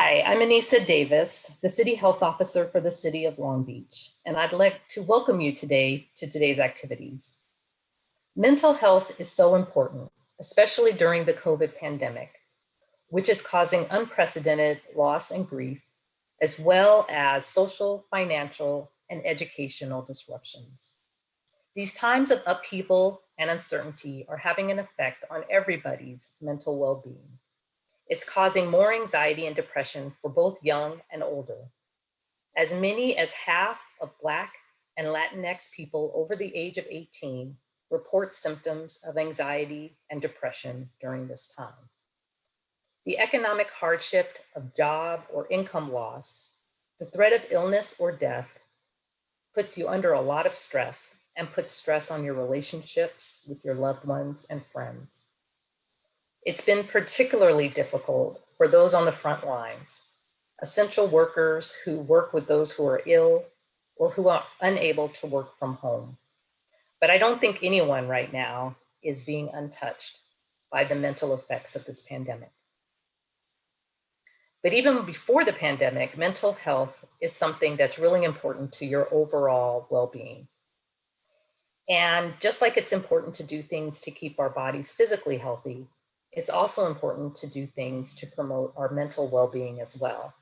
Hi, I'm Anissa Davis, the City Health Officer for the City of Long Beach, and I'd like to welcome you today to today's activities. Mental health is so important, especially during the COVID pandemic, which is causing unprecedented loss and grief, as well as social, financial, and educational disruptions. These times of upheaval and uncertainty are having an effect on everybody's mental well-being. It's causing more anxiety and depression for both young and older. As many as half of Black and Latinx people over the age of 18 report symptoms of anxiety and depression during this time. The economic hardship of job or income loss, the threat of illness or death puts you under a lot of stress and puts stress on your relationships with your loved ones and friends. It's been particularly difficult for those on the front lines, essential workers who work with those who are ill or who are unable to work from home. But I don't think anyone right now is being untouched by the mental effects of this pandemic. But even before the pandemic, mental health is something that's really important to your overall well-being. And just like it's important to do things to keep our bodies physically healthy, it's also important to do things to promote our mental well-being as well.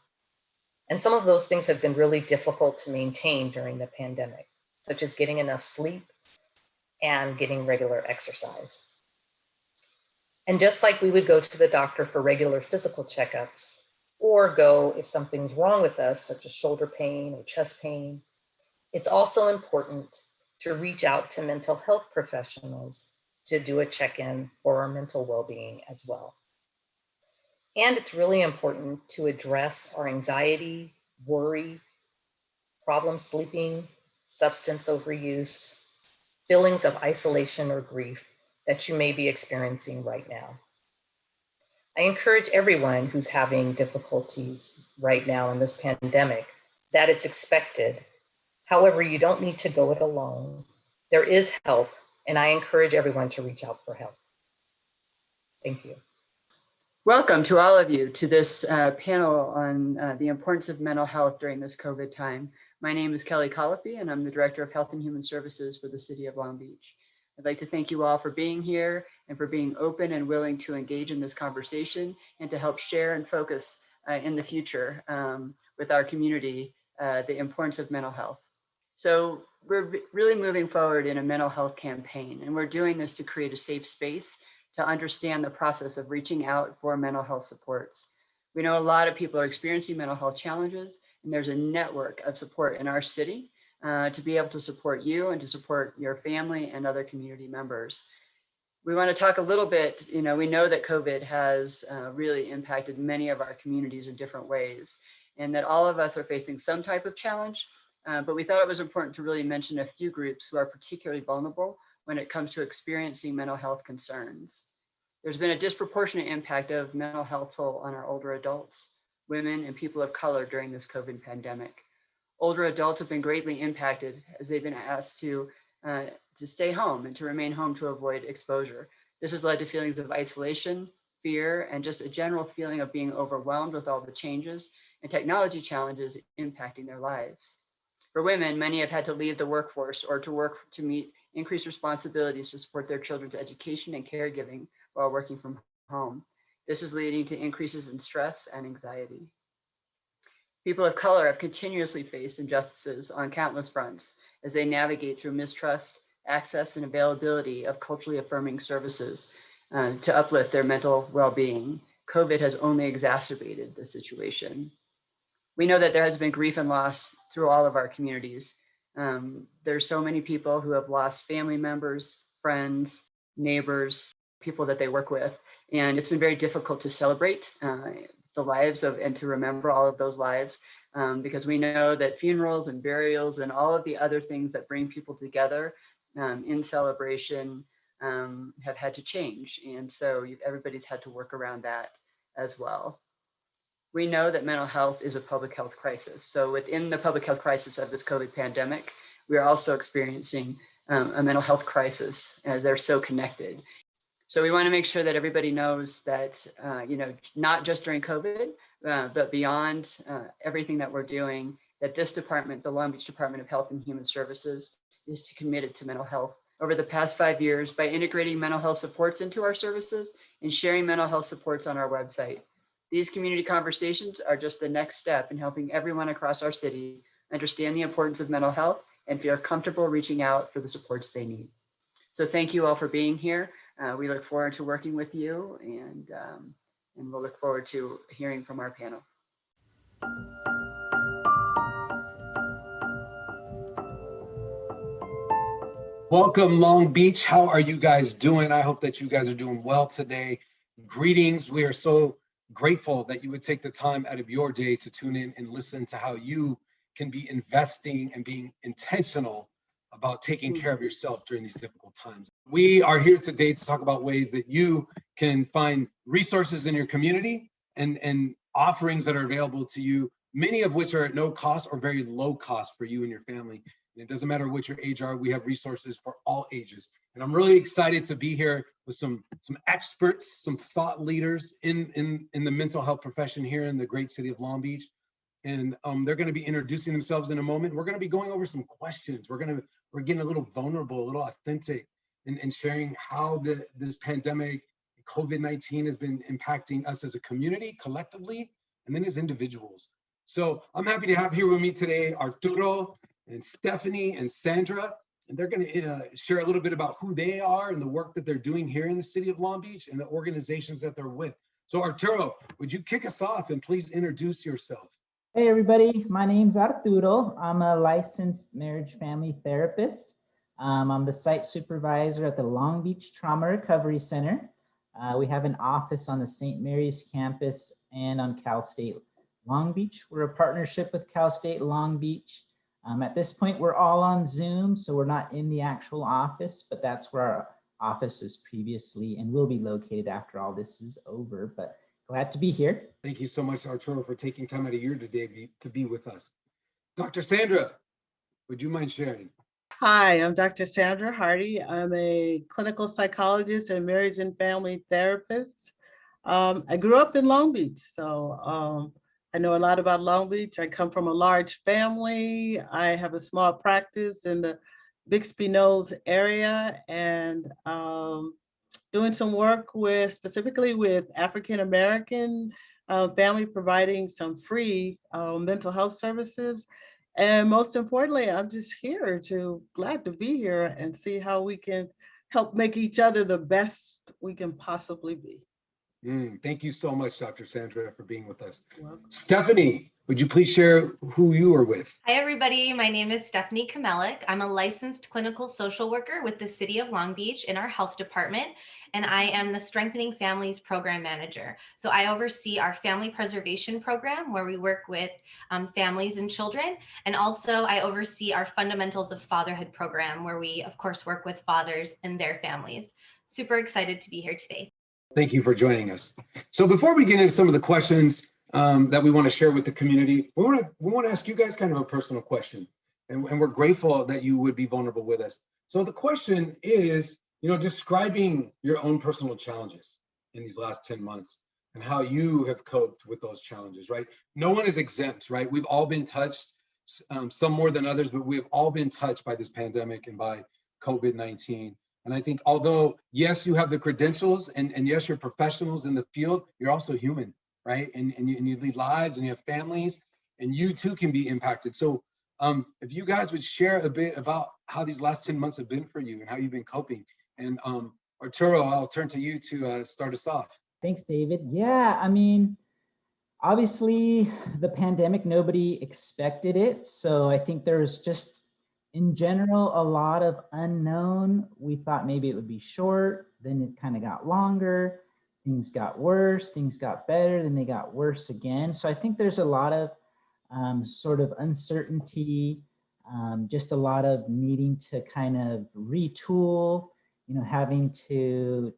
And some of those things have been really difficult to maintain during the pandemic, such as getting enough sleep and getting regular exercise. And just like we would go to the doctor for regular physical checkups, or go if something's wrong with us, such as shoulder pain or chest pain, it's also important to reach out to mental health professionals to do a check-in for our mental well-being as well. And it's really important to address our anxiety, worry, problem sleeping, substance overuse, feelings of isolation or grief that you may be experiencing right now. I encourage everyone who's having difficulties right now in this pandemic that it's expected. However, you don't need to go it alone. There is help, and I encourage everyone to reach out for help. Thank you. Welcome to all of you to this panel on the importance of mental health during this COVID time. My name is Kelly Colopy, and I'm the Director of Health and Human Services for the City of Long Beach. I'd like to thank you all for being here and for being open and willing to engage in this conversation and to help share and focus in the future with our community the importance of mental health. So we're really moving forward in a mental health campaign, and we're doing this to create a safe space to understand the process of reaching out for mental health supports. We know a lot of people are experiencing mental health challenges, and there's a network of support in our city to be able to support you and to support your family and other community members. We want to talk a little bit, we know that COVID has really impacted many of our communities in different ways, and that all of us are facing some type of challenge. But we thought it was important to really mention a few groups who are particularly vulnerable when it comes to experiencing mental health concerns. There's been a disproportionate impact of mental health toll on our older adults, women, and people of color during this COVID pandemic. Older adults have been greatly impacted as they've been asked to stay home and to remain home to avoid exposure. This has led to feelings of isolation, fear, and just a general feeling of being overwhelmed with all the changes and technology challenges impacting their lives. For women, many have had to leave the workforce or to work to meet increased responsibilities to support their children's education and caregiving while working from home. This is leading to increases in stress and anxiety. People of color have continuously faced injustices on countless fronts as they navigate through mistrust, access, and availability of culturally affirming services to uplift their mental well-being. COVID has only exacerbated the situation. We know that there has been grief and loss through all of our communities. There's so many people who have lost family members, friends, neighbors, people that they work with. And it's been very difficult to celebrate the lives of and to remember all of those lives because we know that funerals and burials and all of the other things that bring people together in celebration have had to change. And so everybody's had to work around that as well. We know that mental health is a public health crisis. So within the public health crisis of this COVID pandemic, we are also experiencing a mental health crisis as they're so connected. So we want to make sure that everybody knows that, not just during COVID, but beyond everything that we're doing, that this department, the Long Beach Department of Health and Human Services, is committed to mental health. Over the past 5 years, by integrating mental health supports into our services and sharing mental health supports on our website. These community conversations are just the next step in helping everyone across our city understand the importance of mental health and feel comfortable reaching out for the supports they need. So thank you all for being here. We look forward to working with you, and we'll look forward to hearing from our panel. Welcome, Long Beach. How are you guys doing? I hope that you guys are doing well today. Greetings. We are so grateful that you would take the time out of your day to tune in and listen to how you can be investing and being intentional about taking care of yourself during these difficult times. We are here today to talk about ways that you can find resources in your community and offerings that are available to you, many of which are at no cost or very low cost for you and your family. And it doesn't matter what your age are, we have resources for all ages. And I'm really excited to be here with some experts, some thought leaders in the mental health profession here in the great city of Long Beach. And they're going to be introducing themselves in a moment. We're going to be going over some questions. We're getting a little vulnerable, a little authentic, and sharing how this pandemic, COVID-19, has been impacting us as a community collectively, and then as individuals. So I'm happy to have here with me today Arturo and Stephanie and Sandra, and they're going to share a little bit about who they are and the work that they're doing here in the city of Long Beach and the organizations that they're with. So Arturo, would you kick us off and please introduce yourself? Hey everybody, my name's Arturo. I'm a licensed marriage family therapist. I'm the site supervisor at the Long Beach Trauma Recovery Center. We have an office on the St. Mary's campus and on Cal State Long Beach. We're a partnership with Cal State Long Beach. At this point, we're all on Zoom, so we're not in the actual office, but that's where our office was previously and will be located after all this is over. But glad to be here. Thank you so much, Arturo, for taking time out of your day to be with us. Dr. Sandra, would you mind sharing? Hi, I'm Dr. Sandra Hardy. I'm a clinical psychologist and marriage and family therapist. I grew up in Long Beach, so I know a lot about Long Beach. I come from a large family. I have a small practice in the Bixby Knolls area, and doing some work specifically with African American family, providing some free mental health services. And most importantly, I'm just glad to be here and see how we can help make each other the best we can possibly be. Thank you so much, Dr. Sandra, for being with us. Welcome. Stephanie, would you please share who you are with? Hi, everybody. My name is Stephanie Kamelik. I'm a licensed clinical social worker with the City of Long Beach in our health department, and I am the Strengthening Families Program Manager. So I oversee our family preservation program, where we work with families and children. And also I oversee our Fundamentals of Fatherhood program, where we, of course, work with fathers and their families. Super excited to be here today. Thank you for joining us. So before we get into some of the questions that we want to share with the community, we want to ask you guys kind of a personal question, and we're grateful that you would be vulnerable with us. So the question is, describing your own personal challenges in these last 10 months and how you have coped with those challenges, right? No one is exempt, right? We've all been touched, some more than others, but we've all been touched by this pandemic and by COVID-19. And I think although, yes, you have the credentials and yes, you're professionals in the field, you're also human, right? And you lead lives and you have families, and you too can be impacted. So if you guys would share a bit about how these last 10 months have been for you and how you've been coping. And Arturo, I'll turn to you to start us off. Thanks, David. Yeah, I mean, obviously the pandemic, nobody expected it. So I think there's just, in general, a lot of unknown. We thought maybe it would be short, then it kind of got longer, things got worse, things got better, then they got worse again. So I think there's a lot of sort of uncertainty, just a lot of needing to kind of retool, having to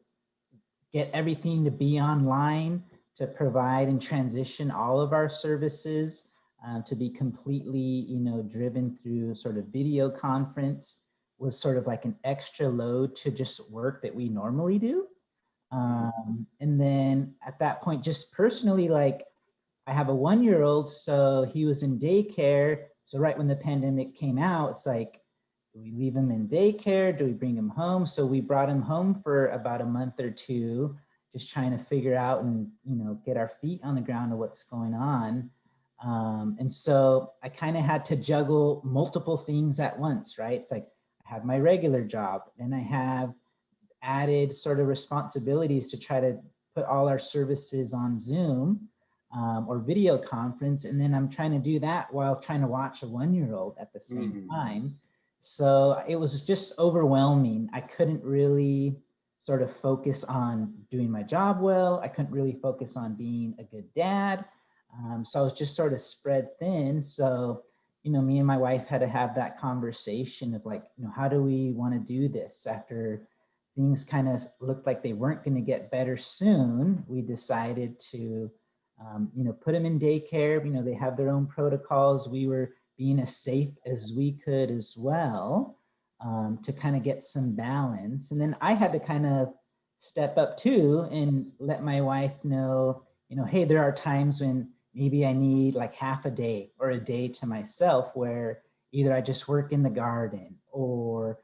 get everything to be online to provide and transition all of our services. To be completely, driven through sort of video conference was sort of like an extra load to just work that we normally do. And then at that point, just personally, like I have a 1-year-old, so he was in daycare. So right when the pandemic came out, it's like, do we leave him in daycare? Do we bring him home? So we brought him home for about a month or two, just trying to figure out and, get our feet on the ground of what's going on. And so I kind of had to juggle multiple things at once, right? It's like I have my regular job, then I have added sort of responsibilities to try to put all our services on Zoom or video conference. And then I'm trying to do that while trying to watch a 1-year-old at the same time. So it was just overwhelming. I couldn't really sort of focus on doing my job well. I couldn't really focus on being a good dad. So I was just sort of spread thin. So, me and my wife had to have that conversation of like, how do we want to do this after things kind of looked like they weren't going to get better soon. We decided to, put them in daycare. They have their own protocols. We were being as safe as we could as well, to kind of get some balance. And then I had to kind of step up too and let my wife know, hey, there are times when maybe I need like half a day or a day to myself where either I just work in the garden or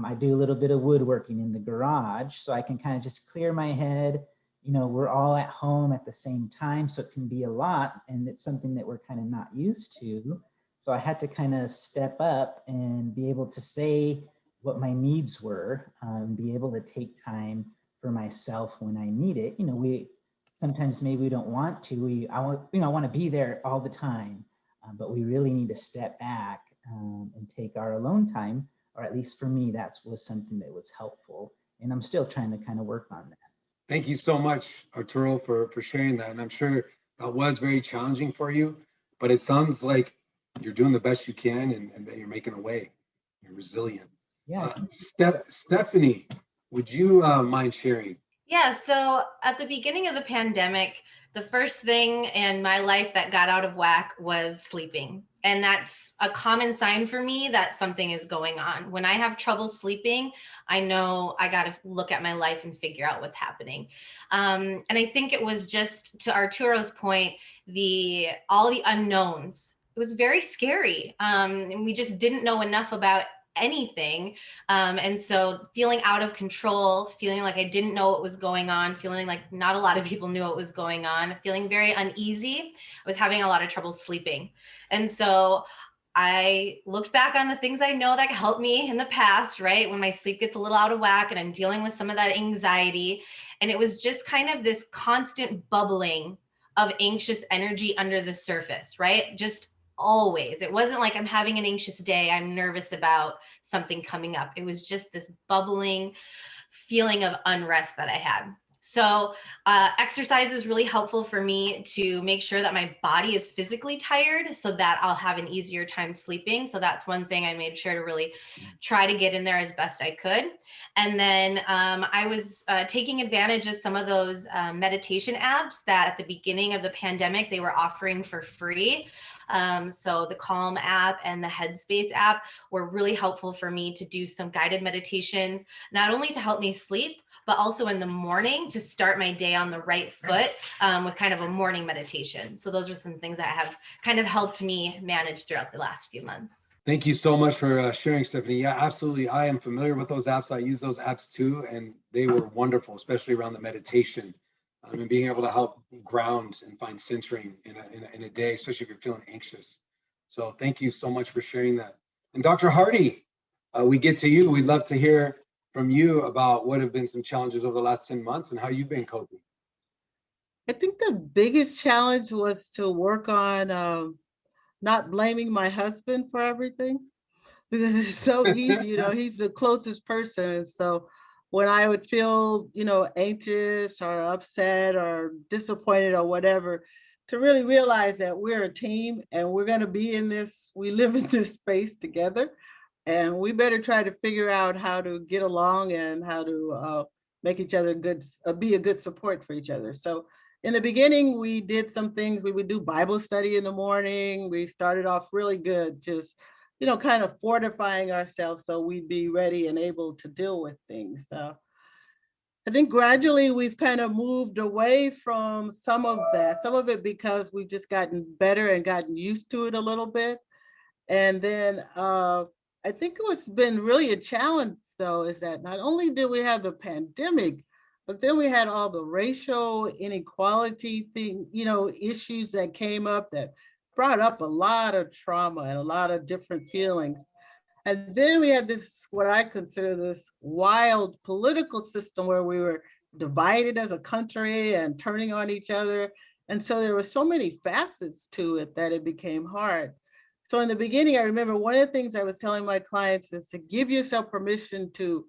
I do a little bit of woodworking in the garage so I can kind of just clear my head. We're all at home at the same time, so it can be a lot, and it's something that we're kind of not used to. So I had to kind of step up and be able to say what my needs were, be able to take time for myself when I need it. We sometimes maybe we don't want to. I want to be there all the time, but we really need to step back and take our alone time. Or at least for me, that was something that was helpful. And I'm still trying to kind of work on that. Thank you so much, Arturo, for sharing that. And I'm sure that was very challenging for you, but it sounds like you're doing the best you can and that you're making a way. You're resilient. Yeah. Stephanie, would you mind sharing? Yeah, so at the beginning of the pandemic, the first thing in my life that got out of whack was sleeping. And that's a common sign for me that something is going on. When I have trouble sleeping, I know I got to look at my life and figure out what's happening. And I think it was just to Arturo's point, all the unknowns. It was very scary. And we just didn't know enough about anything. And so feeling out of control, feeling like I didn't know what was going on, feeling like not a lot of people knew what was going on, feeling very uneasy. I was having a lot of trouble sleeping. And so I looked back on the things I know that helped me in the past, right? When my sleep gets a little out of whack and I'm dealing with some of that anxiety. And it was just kind of this constant bubbling of anxious energy under the surface, right? Just always. It wasn't like I'm having an anxious day, I'm nervous about something coming up. It was just this bubbling feeling of unrest that I had. So exercise is really helpful for me to make sure that my body is physically tired so that I'll have an easier time sleeping. So that's one thing I made sure to really try to get in there as best I could. And then I was taking advantage of some of those meditation apps that at the beginning of the pandemic, they were offering for free. So the Calm app and the Headspace app were really helpful for me to do some guided meditations, not only to help me sleep, but also in the morning to start my day on the right foot with kind of a morning meditation. So those are some things that have kind of helped me manage throughout the last few months. Thank you so much for sharing, Stephanie. Yeah, absolutely. I am familiar with those apps. I use those apps too, and they were wonderful, especially around the meditation and being able to help ground and find centering in a day, especially if you're feeling anxious. So thank you so much for sharing that. And Dr. Hardy, we get to you. We'd love to hear from you about what have been some challenges over the last 10 months and how you've been coping. I think the biggest challenge was to work on not blaming my husband for everything, because it's so easy, he's the closest person. So when I would feel, anxious or upset or disappointed or whatever, to really realize that we're a team and we're going to be in this, we live in this space together, and we better try to figure out how to get along and how to make each other be a good support for each other. So in the beginning, we did some things. We would do Bible study in the morning. We started off really good, just, kind of fortifying ourselves so we'd be ready and able to deal with things. I think gradually we've kind of moved away from some of that, some of it because we've just gotten better and gotten used to it a little bit. And then I think what's been really a challenge though is that not only did we have the pandemic, but then we had all the racial inequality issues that came up that brought up a lot of trauma and a lot of different feelings. And then we had this, what I consider this wild political system where we were divided as a country and turning on each other. And so there were so many facets to it that it became hard. So in the beginning, I remember one of the things I was telling my clients is to give yourself permission to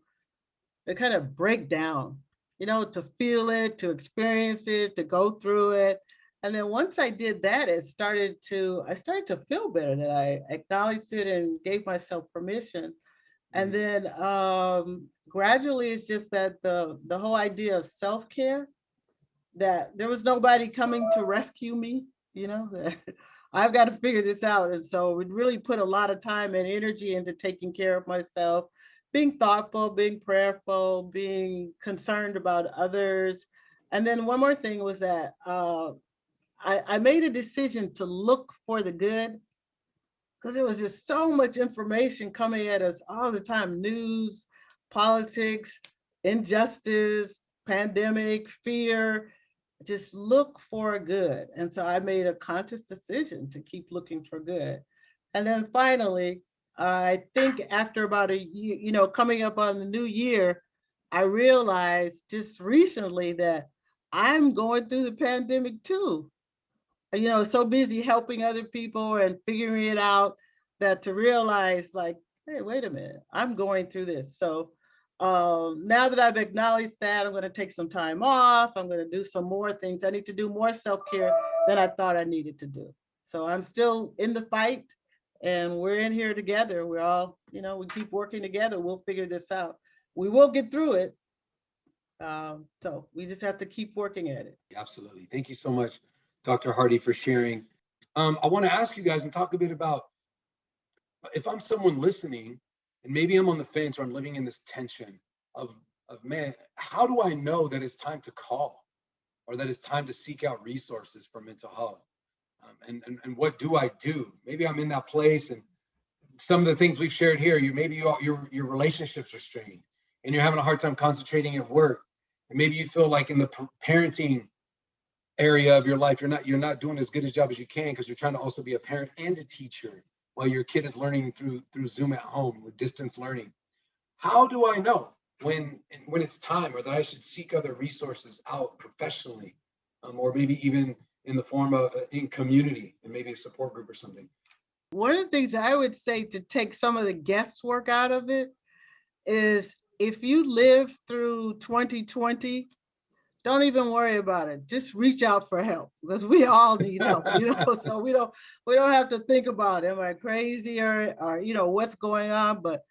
kind of break down, to feel it, to experience it, to go through it. And then once I did that, I started to feel better, that I acknowledged it and gave myself permission. And then gradually it's just that the whole idea of self-care, that there was nobody coming to rescue me, I've got to figure this out. And so we really put a lot of time and energy into taking care of myself, being thoughtful, being prayerful, being concerned about others. And then one more thing was that I made a decision to look for the good, because there was just so much information coming at us all the time: news, politics, injustice, pandemic, fear. Just look for good. And so I made a conscious decision to keep looking for good. And then finally, I think after about a year, coming up on the new year, I realized just recently that I'm going through the pandemic too. So busy helping other people and figuring it out, that to realize like, hey, wait a minute, I'm going through this. So now that I've acknowledged that, I'm going to take some time off. I'm going to do some more things. I need to do more self-care than I thought I needed to do. So I'm still in the fight, and we're in here together. We're all, we keep working together. We'll figure this out. We will get through it. So we just have to keep working at it. Absolutely. Thank you so much, Dr. Hardy, for sharing. I want to ask you guys and talk a bit about, if I'm someone listening and maybe I'm on the fence, or I'm living in this tension of man, how do I know that it's time to call, or that it's time to seek out resources for mental health? And what do I do? Maybe I'm in that place, and some of the things we've shared here, your relationships are strained, and you're having a hard time concentrating at work. And maybe you feel like in the parenting area of your life, you're not doing as good a job as you can, because you're trying to also be a parent and a teacher while your kid is learning through Zoom at home with distance learning. How do I know when it's time, or that I should seek other resources out professionally, or maybe even in the form of in community, and maybe a support group or something? One of the things I would say to take some of the guesswork out of it is, if you lived through 2020, don't even worry about it. Just reach out for help, because we all need help, so we don't have to think about, am I crazy, or what's going on, but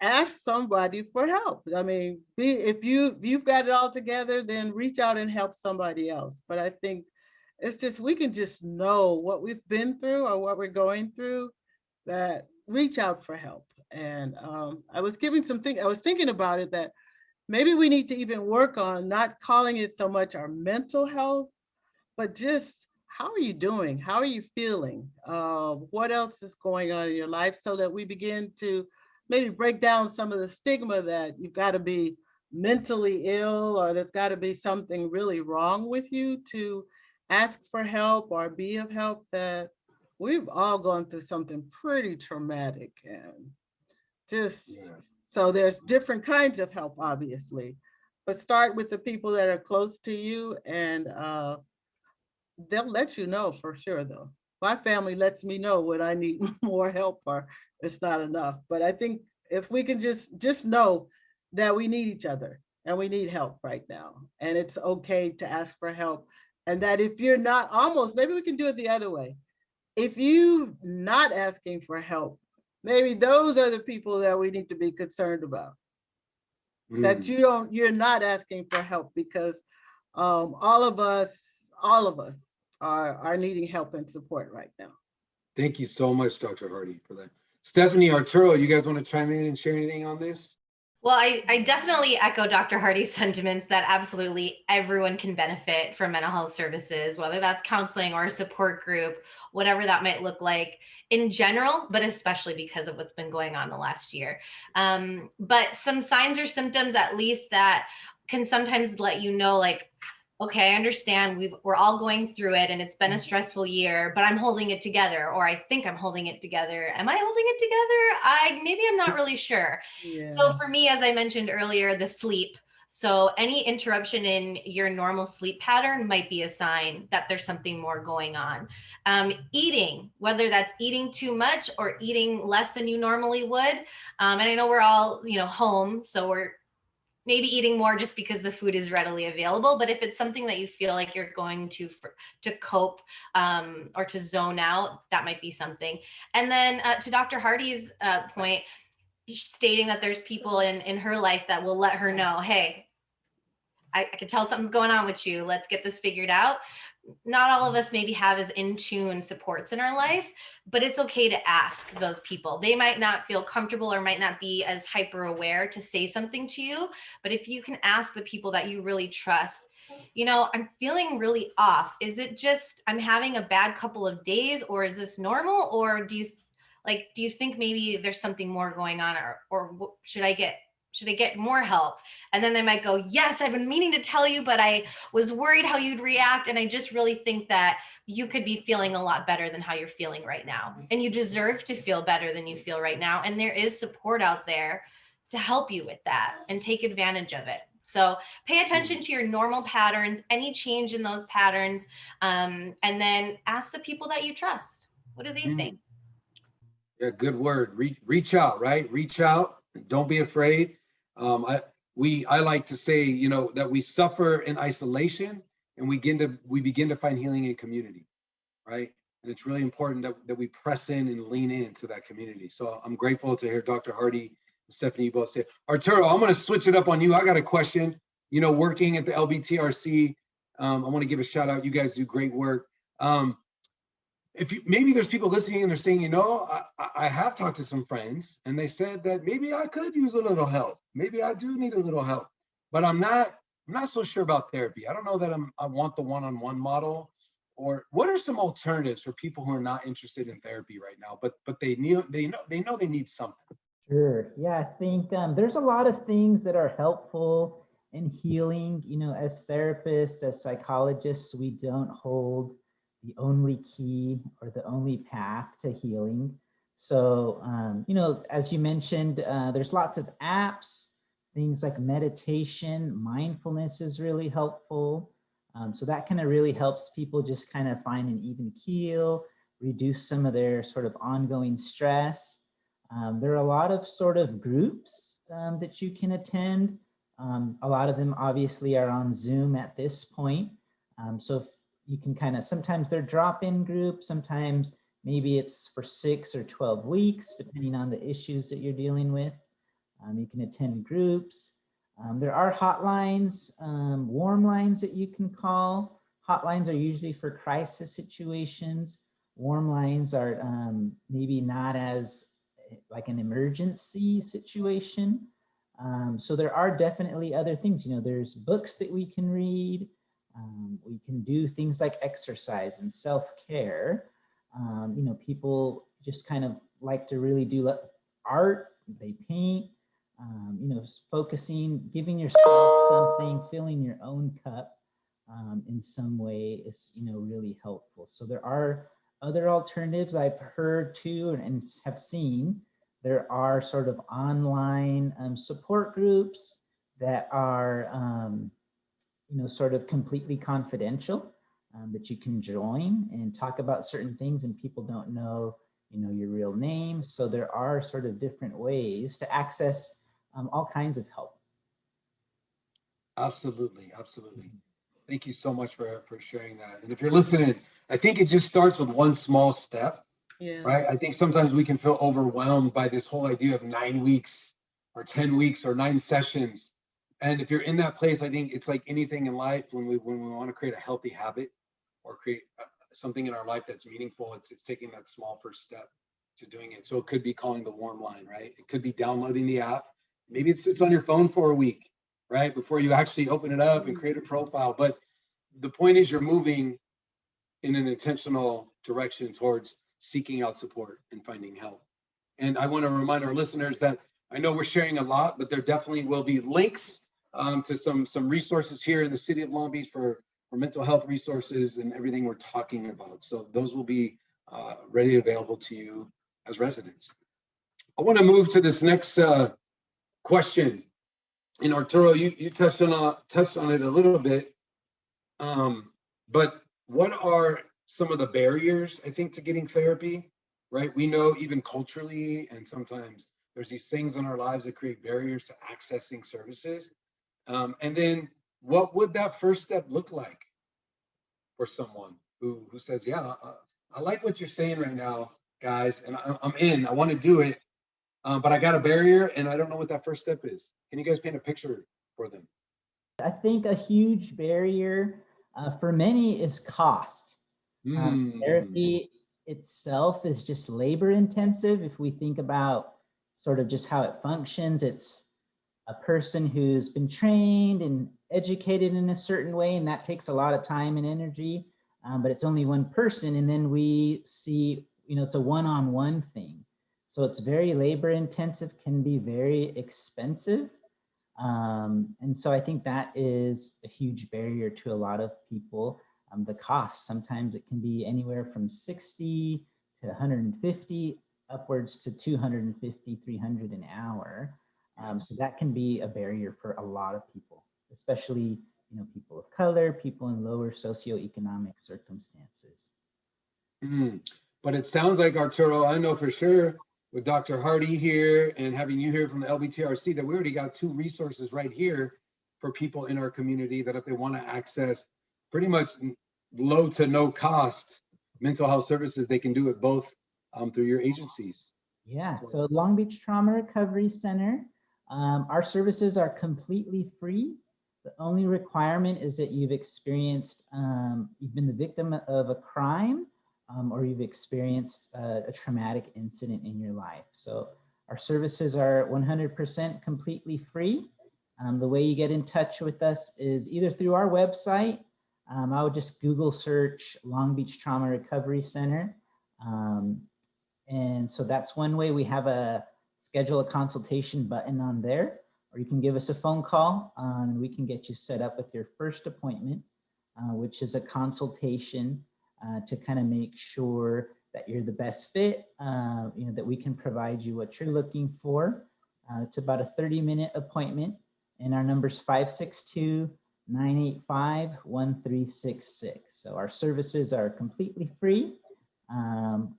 ask somebody for help. I mean, if you've got it all together, then reach out and help somebody else. But I think it's just, we can just know what we've been through or what we're going through, that reach out for help. And I was thinking about it, that maybe we need to even work on not calling it so much our mental health, but just, how are you doing? How are you feeling? What else is going on in your life, so that we begin to maybe break down some of the stigma that you've got to be mentally ill, or there's got to be something really wrong with you to ask for help or be of help. That we've all gone through something pretty traumatic, and just, so there's different kinds of help, obviously, but start with the people that are close to you, and they'll let you know for sure. Though my family lets me know when I need more help or it's not enough. But I think if we can just know that we need each other and we need help right now, and it's okay to ask for help, and that if you're not, almost maybe we can do it the other way. If you're not asking for help, maybe those are the people that we need to be concerned about. That you're not asking for help, because all of us are needing help and support right now. Thank you so much, Dr. Hardy, for that. Stephanie, Arturo, you guys want to chime in and share anything on this? Well, I definitely echo Dr. Hardy's sentiments that absolutely everyone can benefit from mental health services, whether that's counseling or a support group, whatever that might look like in general, but especially because of what's been going on the last year. But some signs or symptoms, at least, that can sometimes let you know, like, okay, I understand we're all going through it and it's been a stressful year, but I'm holding it together, or I think I'm holding it together. Am I holding it together? Maybe I'm not really sure. So Yeah. for me, as I mentioned earlier, the sleep. So any interruption in your normal sleep pattern might be a sign that there's something more going on. Eating, whether that's eating too much or eating less than you normally would. And I know we're all, home, so we're maybe eating more just because the food is readily available. But if it's something that you feel like you're going to cope or to zone out, that might be something. And then to Dr. Hardy's point, stating that there's people in her life that will let her know, hey, I can tell something's going on with you. Let's get this figured out. Not all of us maybe have as in tune supports in our life, but it's okay to ask those people. They might not feel comfortable or might not be as hyper aware to say something to you. But if you can ask the people that you really trust, I'm feeling really off. Is it just I'm having a bad couple of days, or is this normal? Or do you think maybe there's something more going on, or should I get more help? And then they might go, yes, I've been meaning to tell you, but I was worried how you'd react. And I just really think that you could be feeling a lot better than how you're feeling right now. And you deserve to feel better than you feel right now. And there is support out there to help you with that, and take advantage of it. So pay attention to your normal patterns, any change in those patterns, and then ask the people that you trust. What do they think? Yeah, good word. Reach out, right? Reach out. Don't be afraid. I like to say, that we suffer in isolation and we begin to find healing in community, right? And it's really important that we press in and lean into that community. So I'm grateful to hear Dr. Hardy and Stephanie, you both say. Arturo, I'm going to switch it up on you. I got a question. Working at the LBTRC, I want to give a shout out. You guys do great work. Maybe there's people listening and they're saying, I have talked to some friends and they said that maybe I could use a little help. Maybe I do need a little help, but I'm not so sure about therapy. I don't know that I want the one-on-one model. Or what are some alternatives for people who are not interested in therapy right now, but they know they need something? Sure. Yeah, I think there's a lot of things that are helpful in healing. As therapists, as psychologists, we don't hold the only key or the only path to healing. So, as you mentioned, there's lots of apps, things like meditation, mindfulness is really helpful. So that kind of really helps people just kind of find an even keel, reduce some of their sort of ongoing stress. There are a lot of sort of groups that you can attend. A lot of them obviously are on Zoom at this point. So if you can kind of, sometimes they're drop-in groups, sometimes maybe it's for 6 or 12 weeks, depending on the issues that you're dealing with. You can attend groups. There are hotlines, warm lines that you can call. Hotlines are usually for crisis situations. Warm lines are maybe not as like an emergency situation. So there are definitely other things. There's books that we can read. We can do things like exercise and self-care. People just kind of like to really do art, they paint, focusing, giving yourself something, filling your own cup in some way is, really helpful. So there are other alternatives I've heard too and have seen. There are sort of online support groups that are, sort of completely confidential that you can join and talk about certain things, and people don't know, your real name. So there are sort of different ways to access all kinds of help. Absolutely. Thank you so much for sharing that. And if you're listening, I think it just starts with one small step. Yeah. Right? I think sometimes we can feel overwhelmed by this whole idea of 9 weeks or 10 weeks or 9 sessions. And if you're in that place, I think it's like anything in life, when we want to create a healthy habit or create something in our life that's meaningful, it's taking that small first step to doing it. So it could be calling the warm line, right? It could be downloading the app. maybe it sits on your phone for a week, right? Before you actually open it up and create a profile. But the point is you're moving in an intentional direction towards seeking out support and finding help. And I want to remind our listeners that I know we're sharing a lot, but there definitely will be links to some resources here in the city of Long Beach for mental health resources and everything we're talking about. So those will be ready available to you as residents. I want to move to this next question. And Arturo, you touched on it a little bit, but what are some of the barriers, I think, to getting therapy, right? We know even culturally, and sometimes there's these things in our lives that create barriers to accessing services. And then what would that first step look like for someone who says, yeah, I like what you're saying right now, guys, and I'm in, I want to do it, but I got a barrier and I don't know what that first step is. Can you guys paint a picture for them? I think a huge barrier for many is cost. Therapy itself is just labor intensive. If we think about sort of just how it functions, it's a person who's been trained and educated in a certain way, and that takes a lot of time and energy, but it's only one person. And then we see, it's a one-on-one thing. So it's very labor intensive, can be very expensive. And so I think that is a huge barrier to a lot of people. The cost, sometimes it can be anywhere from 60 to 150, upwards to 250, 300 an hour. So that can be a barrier for a lot of people, especially people of color, people in lower socioeconomic circumstances. But it sounds like, Arturo, I know for sure with Dr. Hardy here and having you here from the LBTRC that we already got 2 resources right here for people in our community that if they want to access pretty much low to no cost mental health services, they can do it both through your agencies. Yeah, so Long Beach Trauma Recovery Center, our services are completely free. The only requirement is that you've experienced, you've been the victim of a crime, or you've experienced a traumatic incident in your life. So our services are 100% completely free. The way you get in touch with us is either through our website. I would just Google search Long Beach Trauma Recovery Center. And so that's one way. We have a schedule a consultation button on there, or you can give us a phone call and we can get you set up with your first appointment, which is a consultation to kind of make sure that you're the best fit, that we can provide you what you're looking for. It's about a 30-minute appointment, and our number's 562-985-1366. So our services are completely free.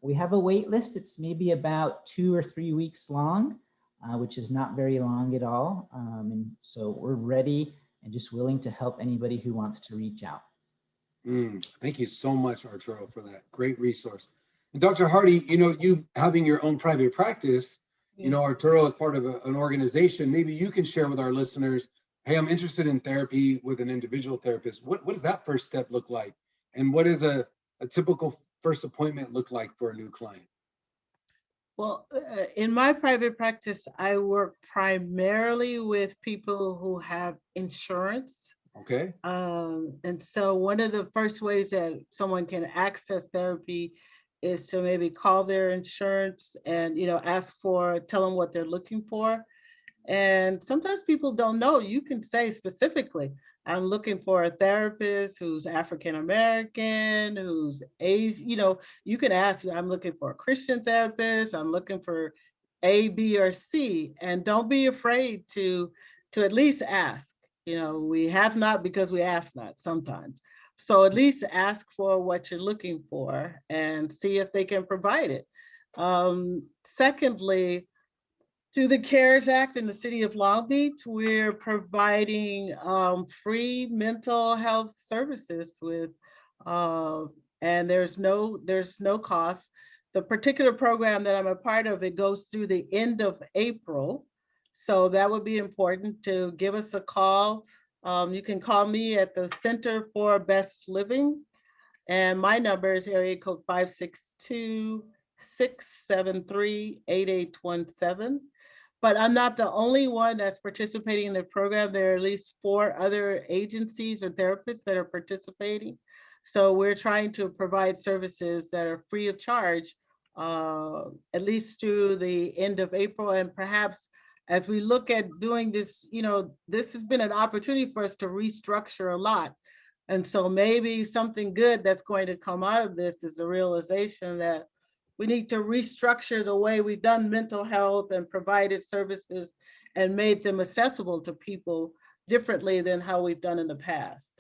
We have a wait list. It's maybe about 2 or 3 weeks long, which is not very long at all. And so we're ready and just willing to help anybody who wants to reach out. Thank you so much, Arturo, for that great resource. And Dr. Hardy, you having your own private practice, Arturo is part of an organization. Maybe you can share with our listeners, hey, I'm interested in therapy with an individual therapist. What does that first step look like? And what is a typical first appointment look like for a new client? Well, in my private practice, I work primarily with people who have insurance. Okay. And so one of the first ways that someone can access therapy is to maybe call their insurance and, tell them what they're looking for. And sometimes people don't know. You can say specifically, I'm looking for a therapist who's African-American, who's Asian, you can ask, I'm looking for a Christian therapist, I'm looking for A, B, or C, and don't be afraid to at least ask. We have not because we ask not sometimes. So at least ask for what you're looking for and see if they can provide it. Secondly, through the CARES Act in the city of Long Beach, we're providing free mental health services with, and there's no cost. The particular program that I'm a part of, it goes through the end of April. So that would be important to give us a call. You can call me at the Center for Best Living, and my number is area code 562-673-8817. but I'm not the only one that's participating in the program. There are at least 4 other agencies or therapists that are participating. So we're trying to provide services that are free of charge, at least through the end of April. And perhaps as we look at doing this, this has been an opportunity for us to restructure a lot. And so maybe something good that's going to come out of this is a realization that we need to restructure the way we've done mental health and provided services and made them accessible to people differently than how we've done in the past.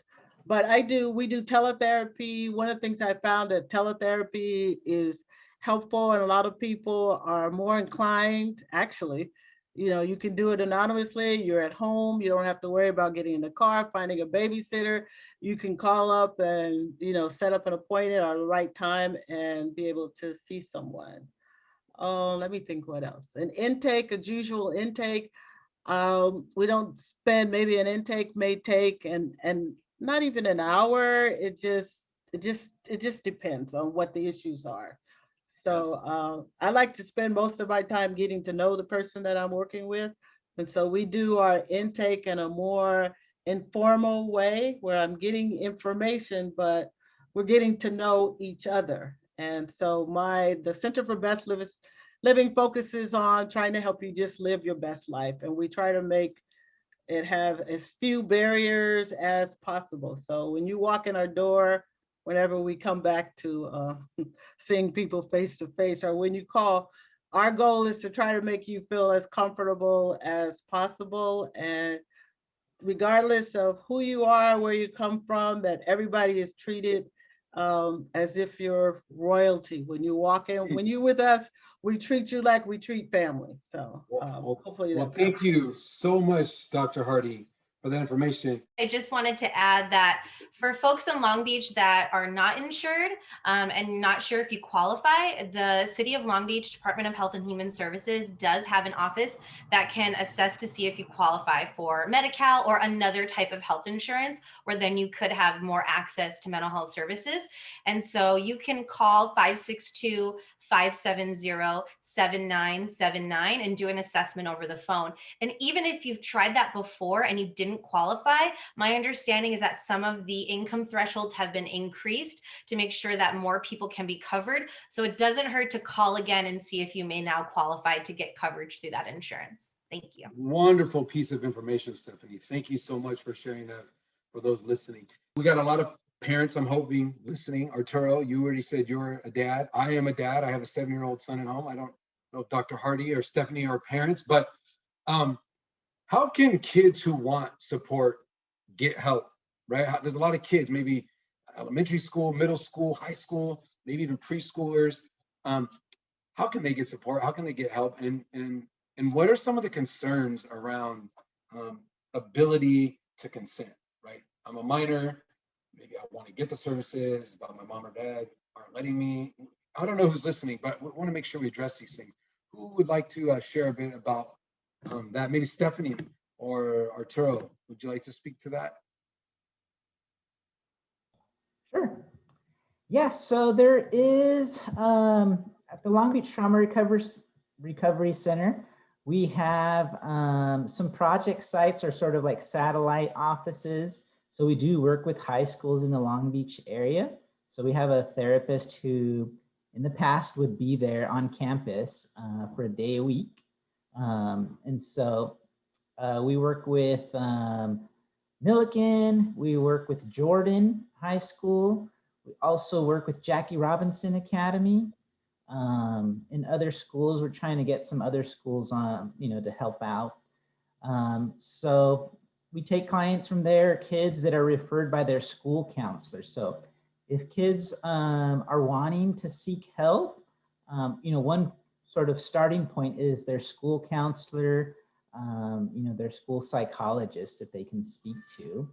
But we do teletherapy. One of the things I found that teletherapy is helpful, and a lot of people are more inclined, actually, you can do it anonymously. You're at home. You don't have to worry about getting in the car, finding a babysitter. You can call up and, set up an appointment at the right time and be able to see someone. Let me think what else. An intake, a usual intake. We don't spend, maybe an intake may take and not even an hour. It just depends on what the issues are. So I like to spend most of my time getting to know the person that I'm working with. And so we do our intake in a more informal way where I'm getting information, but we're getting to know each other. And so the Center for Best Living focuses on trying to help you just live your best life. And we try to make it have as few barriers as possible. So when you walk in our door, whenever we come back to seeing people face to face, or when you call, our goal is to try to make you feel as comfortable as possible. And regardless of who you are, where you come from, that everybody is treated as if you're royalty. When you walk in, when you're with us, we treat you like we treat family. So hopefully well, thank you so much, Dr. Hardy, for that information. I just wanted to add that for folks in Long Beach that are not insured and not sure if you qualify, the City of Long Beach Department of Health and Human Services does have an office that can assess to see if you qualify for Medi-Cal or another type of health insurance, where then you could have more access to mental health services. And so you can call 562-570-7979 and do an assessment over the phone. And even if you've tried that before and you didn't qualify, my understanding is that some of the income thresholds have been increased to make sure that more people can be covered. So it doesn't hurt to call again and see if you may now qualify to get coverage through that insurance. Thank you. Wonderful piece of information, Stephanie. Thank you so much for sharing that for those listening. We got a lot of parents, I'm hoping, listening. Arturo, you already said you're a dad. I am a dad. I have a 7-year-old son at home. I don't know if Dr. Hardy or Stephanie are parents, but how can kids who want support get help, right? There's a lot of kids, maybe elementary school, middle school, high school, maybe even preschoolers. How can they get support? How can they get help? And what are some of the concerns around ability to consent, right? I'm a minor. Maybe I want to get the services, but my mom or dad aren't letting me. I don't know who's listening, but we want to make sure we address these things. Who would like to share a bit about that? Maybe Stephanie or Arturo, would you like to speak to that? Sure. Yes, so there is, at the Long Beach Trauma Recovery Center, we have some project sites or sort of like satellite offices. So we do work with high schools in the Long Beach area. So we have a therapist who in the past would be there on campus for a day a week. And so we work with Milliken, we work with Jordan High School. We also work with Jackie Robinson Academy. In other schools, we're trying to get some other schools on, to help out. So we take clients from there, kids that are referred by their school counselor. So if kids are wanting to seek help, one sort of starting point is their school counselor, their school psychologist that they can speak to.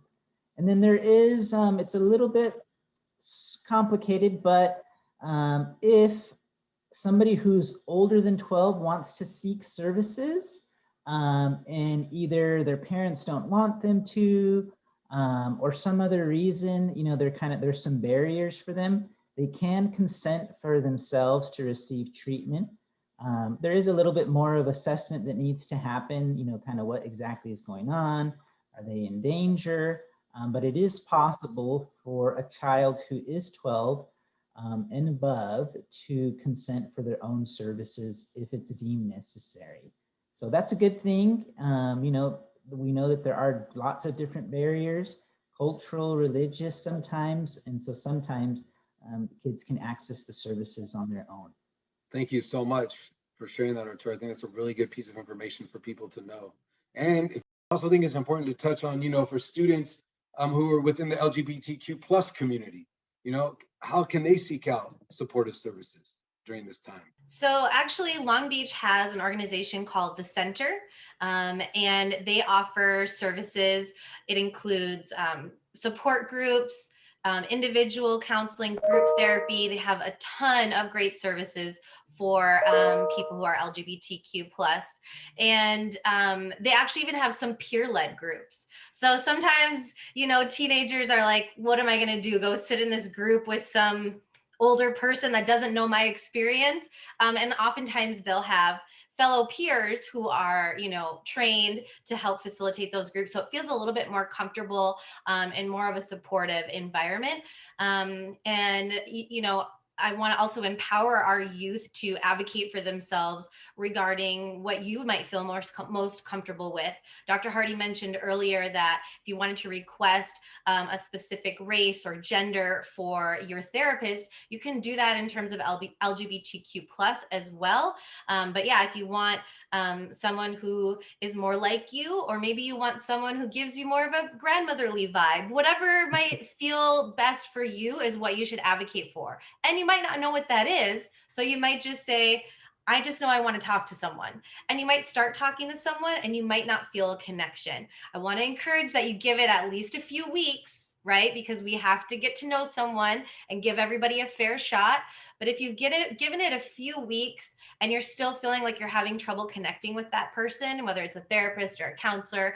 And then there is, it's a little bit complicated, but if somebody who's older than 12 wants to seek services, and either their parents don't want them to, or some other reason, there's some barriers for them, they can consent for themselves to receive treatment. There is a little bit more of assessment that needs to happen, kind of what exactly is going on. Are they in danger? But it is possible for a child who is 12 and above to consent for their own services if it's deemed necessary. So that's a good thing. We know that there are lots of different barriers, cultural, religious sometimes, and so sometimes kids can access the services on their own. Thank you so much for sharing that, Arturo. I think that's a really good piece of information for people to know. And I also think it's important to touch on, for students who are within the LGBTQ plus community, how can they seek out supportive services during this time? So actually, Long Beach has an organization called The Center, and they offer services. It includes support groups, individual counseling, group therapy. They have a ton of great services for people who are LGBTQ plus. And they actually even have some peer-led groups. So sometimes, teenagers are like, what am I gonna do? Go sit in this group with some older person that doesn't know my experience. And oftentimes they'll have fellow peers who are, trained to help facilitate those groups. So it feels a little bit more comfortable and more of a supportive environment. I want to also empower our youth to advocate for themselves regarding what you might feel most comfortable with. Dr. Hardy mentioned earlier that if you wanted to request a specific race or gender for your therapist, you can do that in terms of LGBTQ plus as well. But yeah, if you want someone who is more like you, or maybe you want someone who gives you more of a grandmotherly vibe, whatever might feel best for you is what you should advocate for. And you might not know what that is. So you might just say, I just know I want to talk to someone. And you might start talking to someone and you might not feel a connection. I want to encourage that you give it at least a few weeks, right? Because we have to get to know someone and give everybody a fair shot. But if you've given it a few weeks and you're still feeling like you're having trouble connecting with that person, whether it's a therapist or a counselor,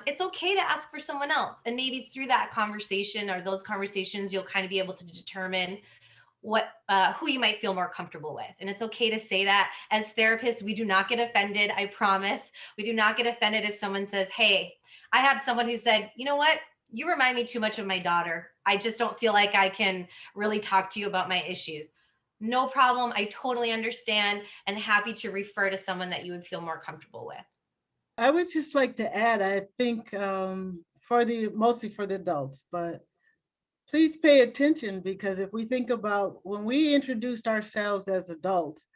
it's okay to ask for someone else. And maybe through that conversation or those conversations, you'll kind of be able to determine who you might feel more comfortable with. And it's okay to say that. As therapists, we do not get offended. I promise. We do not get offended if someone says, hey, I had someone who said, you know what? You remind me too much of my daughter. I just don't feel like I can really talk to you about my issues. No problem. I totally understand and happy to refer to someone that you would feel more comfortable with. I would just like to add, I think mostly for the adults, but please pay attention, because if we think about when we introduced ourselves as adults,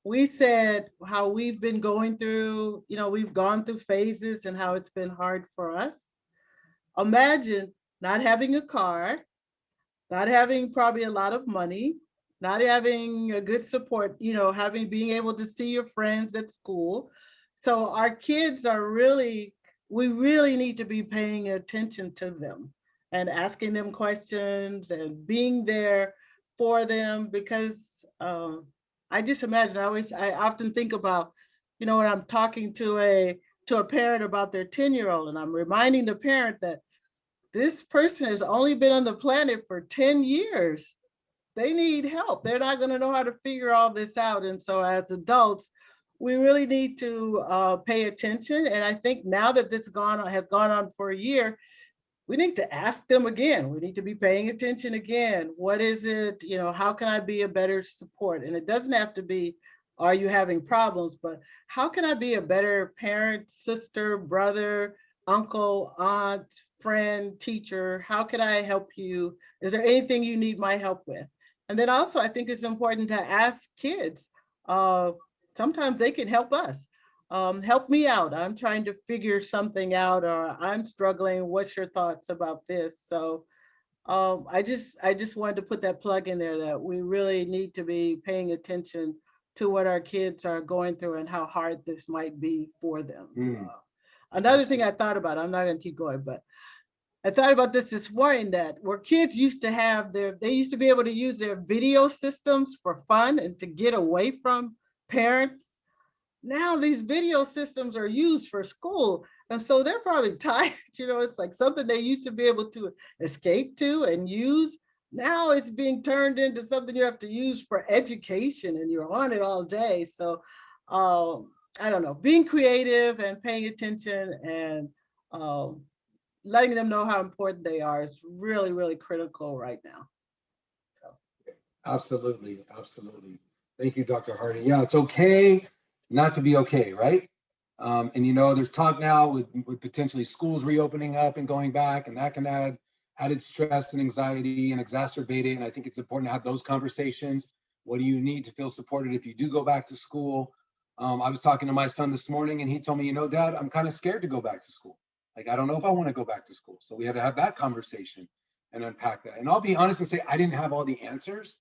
we said how we've been going through, we've gone through phases and how it's been hard for us. Imagine not having a car, not having probably a lot of money, not having a good support, being able to see your friends at school. So our kids we really need to be paying attention to them and asking them questions and being there for them, because I just imagine, I often think about, when I'm talking to a parent about their 10-year-old, and I'm reminding the parent that this person has only been on the planet for 10 years. They need help. They're not going to know how to figure all this out. And so as adults, we really need to pay attention. And I think now that this has gone on for a year, we need to ask them again. We need to be paying attention again. What is it? How can I be a better support? And it doesn't have to be, are you having problems? But how can I be a better parent, sister, brother, uncle, aunt, friend, teacher? How can I help you? Is there anything you need my help with? And then also, I think it's important to ask kids. Sometimes they can help us. Help me out. I'm trying to figure something out, or I'm struggling. What's your thoughts about this? So I just wanted to put that plug in there that we really need to be paying attention to what our kids are going through and how hard this might be for them. Another thing I thought about, I'm not going to keep going, but I thought about this morning, that where kids used to they used to be able to use their video systems for fun and to get away from parents. Now these video systems are used for school. And so they're probably tired. It's like something they used to be able to escape to and use. Now it's being turned into something you have to use for education, and you're on it all day. So I don't know, being creative and paying attention and letting them know how important they are is really, really critical right now. Absolutely, absolutely. Thank you, Dr. Hardy. Yeah, it's okay not to be okay, right? And you know, there's talk now with potentially schools reopening up and going back, and that can add added stress and anxiety and exacerbate it. And I think it's important to have those conversations. What do you need to feel supported if you do go back to school? I was talking to my son this morning, and he told me, you know, Dad, I'm kind of scared to go back to school. Like, I don't know if I want to go back to school. So we had to have that conversation and unpack that. And I'll be honest and say I didn't have all the answers.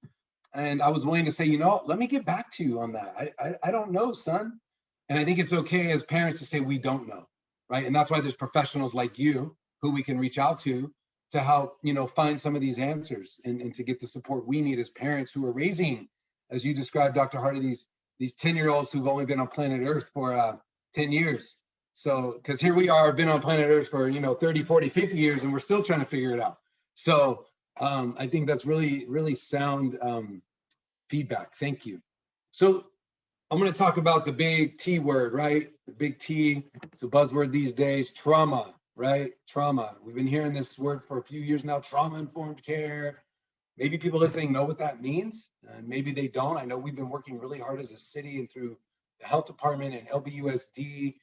And I was willing to say, you know, let me get back to you on that. I don't know, son. And I think it's okay as parents to say we don't know, right? And that's why there's professionals like you who we can reach out to help, you know, find some of these answers and to get the support we need as parents who are raising, as you described, Dr. Hardy, these 10-year-olds who've only been on planet Earth for 10 years. So, because here we are, been on planet Earth for, you know, 30, 40, 50 years, and we're still trying to figure it out. So I think that's really, really sound feedback. Thank you. So I'm going to talk about the big T word, right? The big T. It's a buzzword these days, trauma, right? Trauma. We've been hearing this word for a few years now, trauma-informed care. Maybe people listening know what that means, and maybe they don't. I know we've been working really hard as a city and through the health department and LBUSD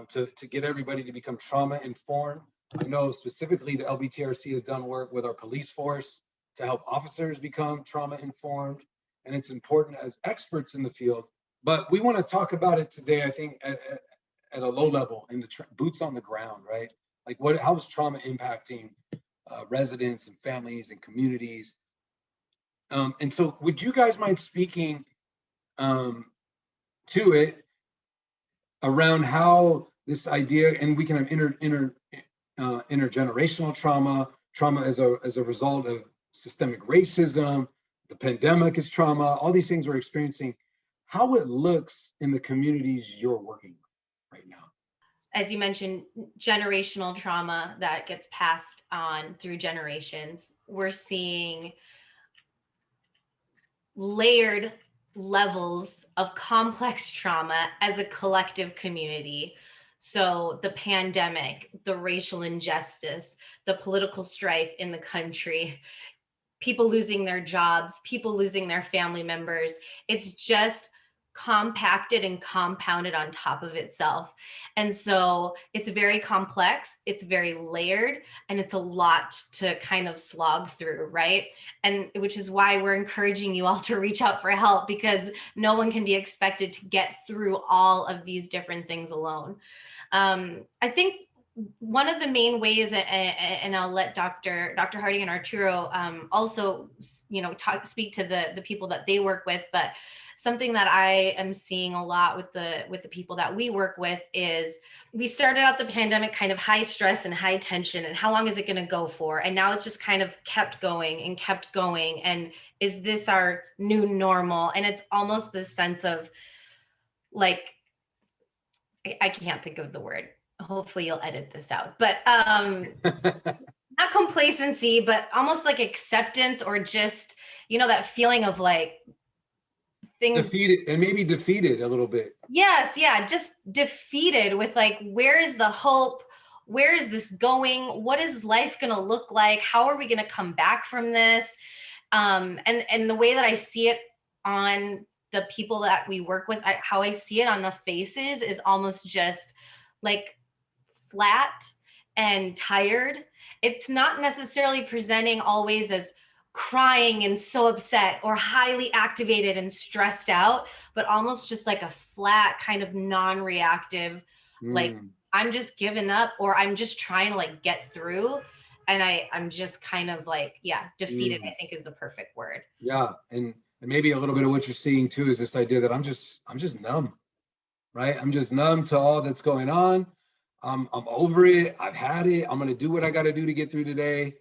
to get everybody to become trauma-informed. I know specifically the LBTRC has done work with our police force to help officers become trauma-informed, and it's important as experts in the field. But we want to talk about it today, I think, at a low level, in the boots on the ground, right? Like, how is trauma impacting residents and families and communities? And so would you guys mind speaking to it around how this idea, and we can have intergenerational trauma as a result of systemic racism, the pandemic is trauma, all these things we're experiencing, how it looks in the communities you're working with right now. As you mentioned, generational trauma that gets passed on through generations. We're seeing layered levels of complex trauma as a collective community. So the pandemic, the racial injustice, the political strife in the country, people losing their jobs, people losing their family members. It's just compacted and compounded on top of itself. And so it's very complex, it's very layered, and it's a lot to kind of slog through, right? And which is why we're encouraging you all to reach out for help, because no one can be expected to get through all of these different things alone. I think one of the main ways, and I'll let Dr. Hardy and Arturo also, you know, speak to the people that they work with, but something that I am seeing a lot with the people that we work with is we started out the pandemic kind of high stress and high tension, and how long is it going to go for? And now it's just kind of kept going and kept going. And is this our new normal? And it's almost this sense of like, I can't think of the word. Hopefully you'll edit this out, but not complacency, but almost like acceptance, or just, you know, that feeling of like things defeated, and maybe defeated a little bit. Yes. Yeah. Just defeated with like, where is the hope? Where is this going? What is life going to look like? How are we going to come back from this? And the way that I see it on the people that we work with, how I see it on the faces is almost just like flat and tired. It's not necessarily presenting always as crying and so upset or highly activated and stressed out, but almost just like a flat kind of non-reactive, like I'm just giving up, or I'm just trying to like get through. And I'm just kind of like, yeah, defeated, I think is the perfect word. Yeah. And maybe a little bit of what you're seeing too is this idea that I'm just numb, right? I'm just numb to all that's going on. I'm over it. I've had it. I'm going to do what I got to do to get through today.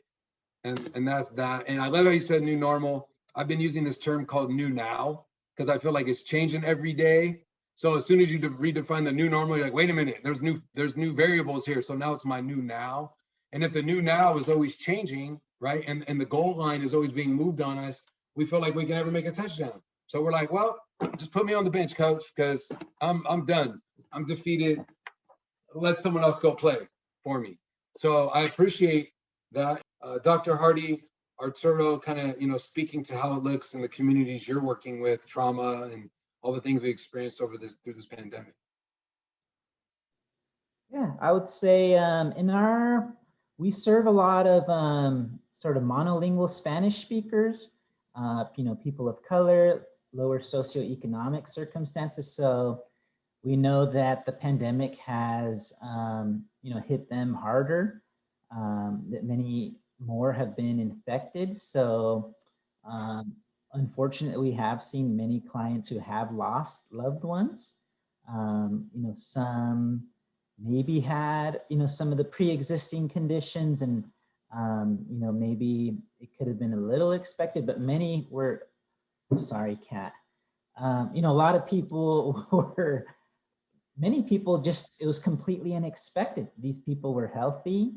And that's that. And I love how you said new normal. I've been using this term called new now, because I feel like it's changing every day. So as soon as you redefine the new normal, you're like, wait a minute, there's new variables here. So now it's my new now. And if the new now is always changing, right? And the goal line is always being moved on us, we feel like we can never make a touchdown. So we're like, well, just put me on the bench, coach, because I'm done. I'm defeated. Let someone else go play for me. So I appreciate that. Dr. Hardy, Arturo, kind of, speaking to how it looks in the communities you're working with, trauma and all the things we experienced through this pandemic. Yeah, I would say we serve a lot of sort of monolingual Spanish speakers, people of color, lower socioeconomic circumstances. So we know that the pandemic has, hit them harder, that many more have been infected. So unfortunately, we have seen many clients who have lost loved ones. Some maybe had, some of the pre-existing conditions and, maybe it could have been a little expected, but many were, sorry, Kat. A lot of people many people just, it was completely unexpected. These people were healthy.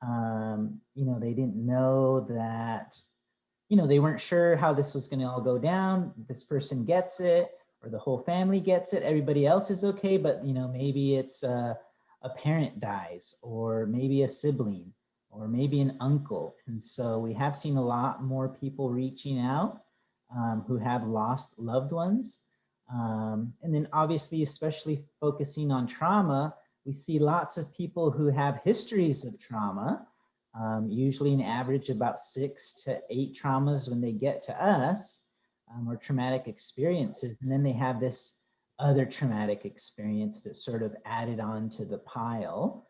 They didn't know that, they weren't sure how this was going to all go down. This person gets it, or the whole family gets it. Everybody else is okay, but maybe it's a parent dies, or maybe a sibling, or maybe an uncle. And so we have seen a lot more people reaching out who have lost loved ones. And then obviously, especially focusing on trauma, we see lots of people who have histories of trauma, usually an average about 6 to 8 traumas when they get to us, or traumatic experiences. And then they have this other traumatic experience that's sort of added on to the pile,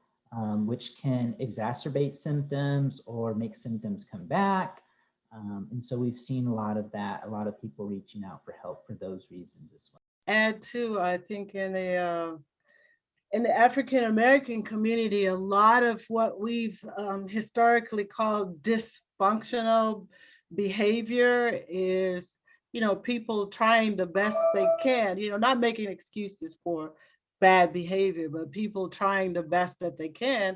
which can exacerbate symptoms or make symptoms come back. And so we've seen a lot of that, a lot of people reaching out for help for those reasons as well. Add to, I think in the African American community, a lot of what we've historically called dysfunctional behavior is, people trying the best they can, not making excuses for bad behavior, but people trying the best that they can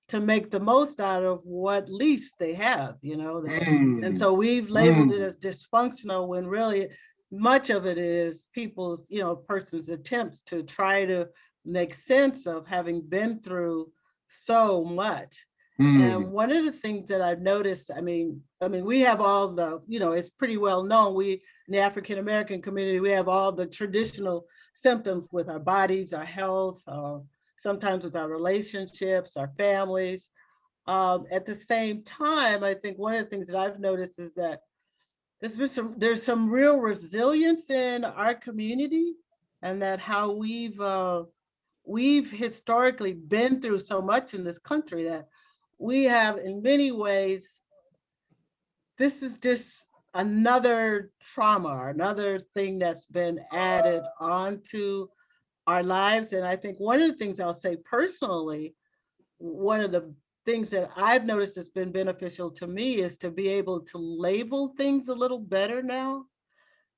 to make the most out of what least they have, And so we've labeled it as dysfunctional when really much of it is people's, person's attempts to try to make sense of having been through so much. And one of the things that I've noticed, I mean, we have all the, it's pretty well known. We, in the African American community, we have all the traditional symptoms with our bodies, our health, sometimes with our relationships, our families. At the same time, I think one of the things that I've noticed is that there's some real resilience in our community, and that how we've historically been through so much in this country that we have, in many ways, this is just another trauma, another thing that's been added onto our lives. And I think one of the things I'll say personally, one of the things that I've noticed has been beneficial to me is to be able to label things a little better now.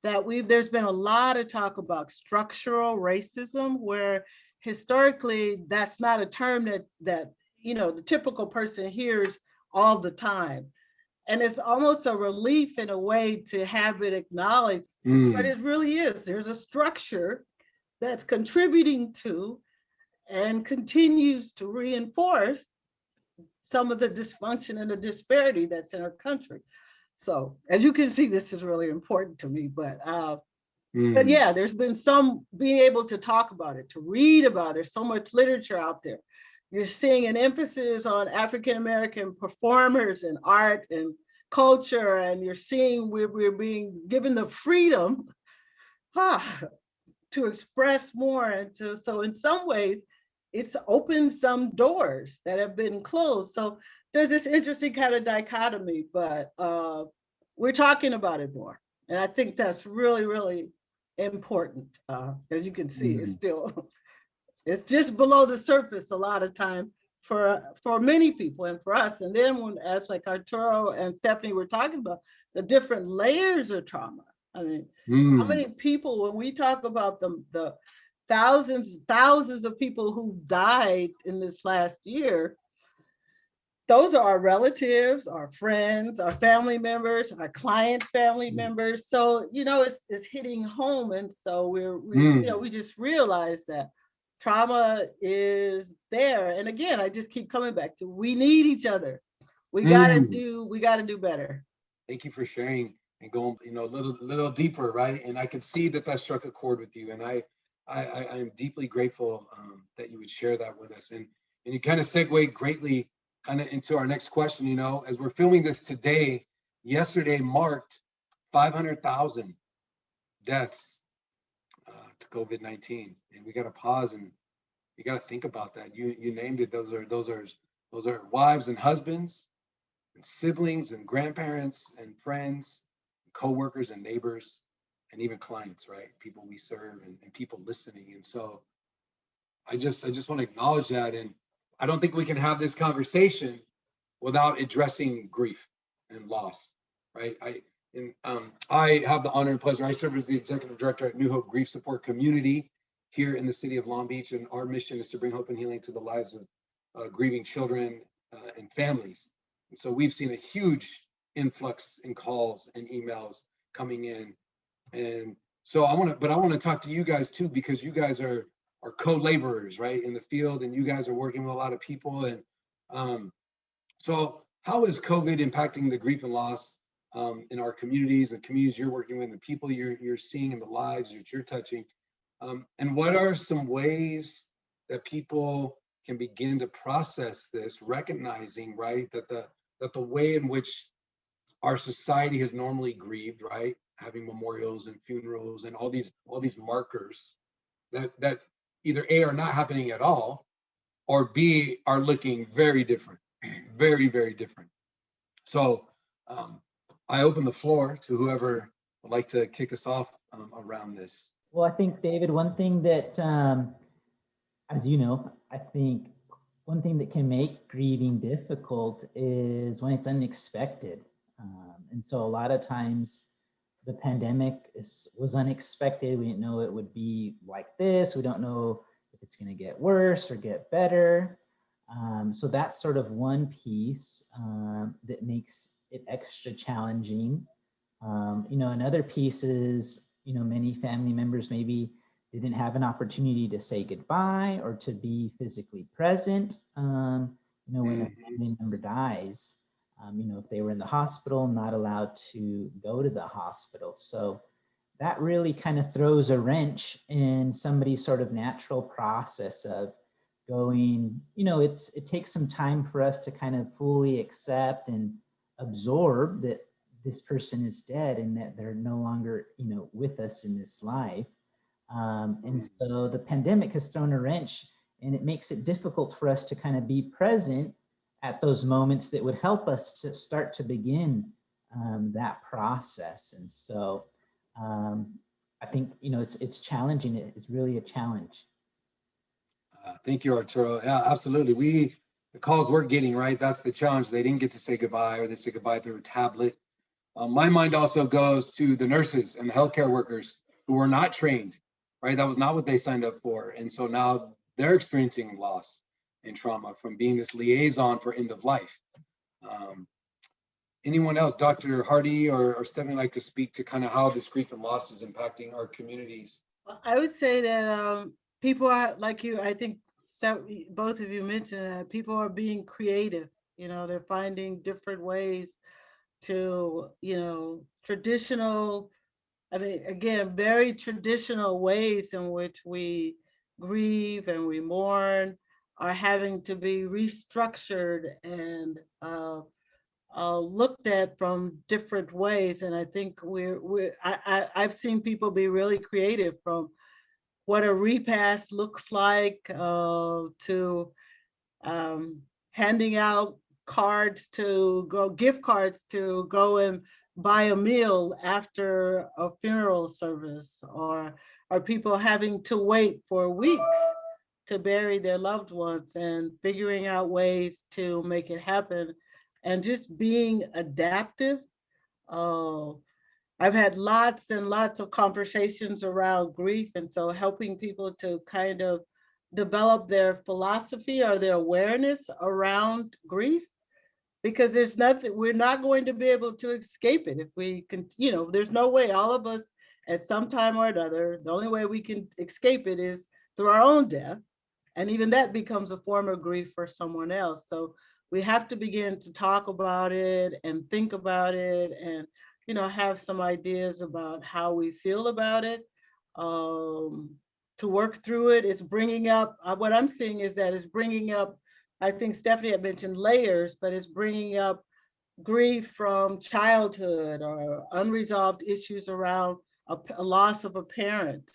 That there's been a lot of talk about structural racism, where historically that's not a term that the typical person hears all the time. And it's almost a relief in a way to have it acknowledged, but it really is. There's a structure that's contributing to and continues to reinforce some of the dysfunction and the disparity that's in our country. So as you can see, this is really important to me, but yeah, there's been some being able to talk about it, to read about it. There's so much literature out there. You're seeing an emphasis on African-American performers and art and culture, and you're seeing we're being given the freedom to express more. And so in some ways, it's opened some doors that have been closed. So there's this interesting kind of dichotomy, but we're talking about it more. And I think that's really, really important. As you can see, it's just below the surface a lot of time for many people and for us. And then when, as like Arturo and Stephanie were talking about, the different layers of trauma. I mean, how many people, when we talk about the thousands of people who died in this last year, those are our relatives, our friends, our family members, our clients' family members. So, it's hitting home. And so we just realized that trauma is there. And again, I just keep coming back to, we need each other. We gotta do better. Thank you for sharing and going, a little deeper, right? And I could see that struck a chord with you. And I am deeply grateful that you would share that with us. And you kind of segued greatly kind of into our next question. As we're filming this today, yesterday marked 500,000 deaths to COVID-19, and we got to pause and you got to think about that. You named it. Those are wives and husbands, and siblings and grandparents and friends, and coworkers and neighbors, and even clients, right? People we serve and people listening. And so I just want to acknowledge that. And I don't think we can have this conversation without addressing grief and loss, right? I have the honor and pleasure. I serve as the executive director at New Hope Grief Support Community here in the city of Long Beach, and our mission is to bring hope and healing to the lives of grieving children and families. And so we've seen a huge influx in calls and emails coming in, and so I want to talk to you guys too, because you guys are co-laborers, right, in the field, and you guys are working with a lot of people. And so how is COVID impacting the grief and loss in our communities and communities you're working with, the people you're seeing in the lives that you're touching? And what are some ways that people can begin to process this, recognizing, right, that the way in which our society has normally grieved, right, having memorials and funerals and all these markers that either A, are not happening at all, or B, are looking very different, very, very different. So I open the floor to whoever would like to kick us off around this. Well, I think, David, one thing that, as you know, I think one thing that can make grieving difficult is when it's unexpected. And so a lot of times the pandemic was unexpected. We didn't know it would be like this. We don't know if it's going to get worse or get better. So that's sort of one piece that makes it extra challenging. Another piece is, many family members maybe didn't have an opportunity to say goodbye or to be physically present, when a family member dies. If they were in the hospital, not allowed to go to the hospital. So that really kind of throws a wrench in somebody's sort of natural process of going, it takes some time for us to kind of fully accept and absorb that this person is dead and that they're no longer, with us in this life. And so the pandemic has thrown a wrench, and it makes it difficult for us to kind of be present at those moments that would help us to start to begin that process. And so I think, it's challenging. It's really a challenge. Thank you, Arturo. Yeah, absolutely. The calls we're getting, right, that's the challenge. They didn't get to say goodbye, or they say goodbye through a tablet. My mind also goes to the nurses and the healthcare workers who were not trained, right? That was not what they signed up for. And so now they're experiencing loss and trauma from being this liaison for end of life. Anyone else, Dr. Hardy or Stephanie, like to speak to kind of how this grief and loss is impacting our communities? I would say that people are, like you, I think both of you mentioned that people are being creative. They're finding different ways to, traditional, again, very traditional ways in which we grieve and we mourn are having to be restructured and looked at from different ways. And I think I've seen people be really creative, from what a repast looks like to handing out gift cards to go and buy a meal after a funeral service, or people having to wait for weeks to bury their loved ones, and figuring out ways to make it happen and just being adaptive. I've had lots and lots of conversations around grief, and so helping people to kind of develop their philosophy or their awareness around grief because there's nothing, we're not going to be able to escape it if we can, there's no way. All of us at some time or another, the only way we can escape it is through our own death. And even that becomes a form of grief for someone else. So we have to begin to talk about it and think about it and, have some ideas about how we feel about it. To work through it, it's bringing up, what I'm seeing is that it's bringing up, I think Stephanie had mentioned layers, but it's bringing up grief from childhood or unresolved issues around a loss of a parent,